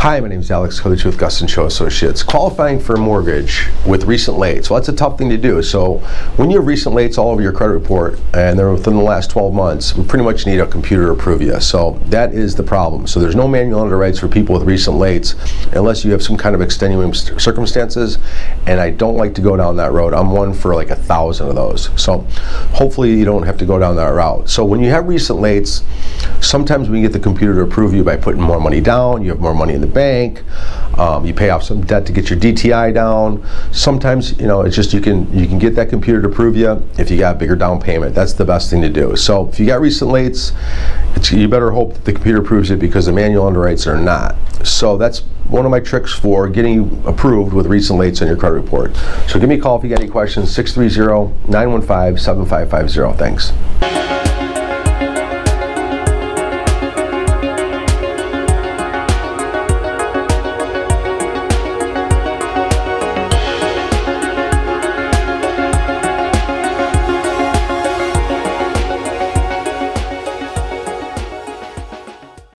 Hi, my name is Alex Coach with Gus & Show Associates. Qualifying for a mortgage with recent lates, well, that's a tough thing to do. So when you have recent lates all over your credit report and they're within the last 12 months, we pretty much need a computer to approve you. So that is the problem. So there's no manual underwrites for people with recent lates unless you have some kind of extenuating circumstances, and I don't like to go down that road. I'm one for like 1,000 of those. So hopefully you don't have to go down that route. So when you have recent lates, sometimes we get the computer to approve you by putting more money down, you have more money in the bank, you pay off some debt to get your DTI down. Sometimes, it's just you can get that computer to approve you if you got a bigger down payment. That's the best thing to do. So if you got recent lates, you better hope that the computer approves it, because the manual underwrites are not. So that's one of my tricks for getting you approved with recent lates on your credit report. So give me a call if you got any questions, 630-915-7550. Thanks.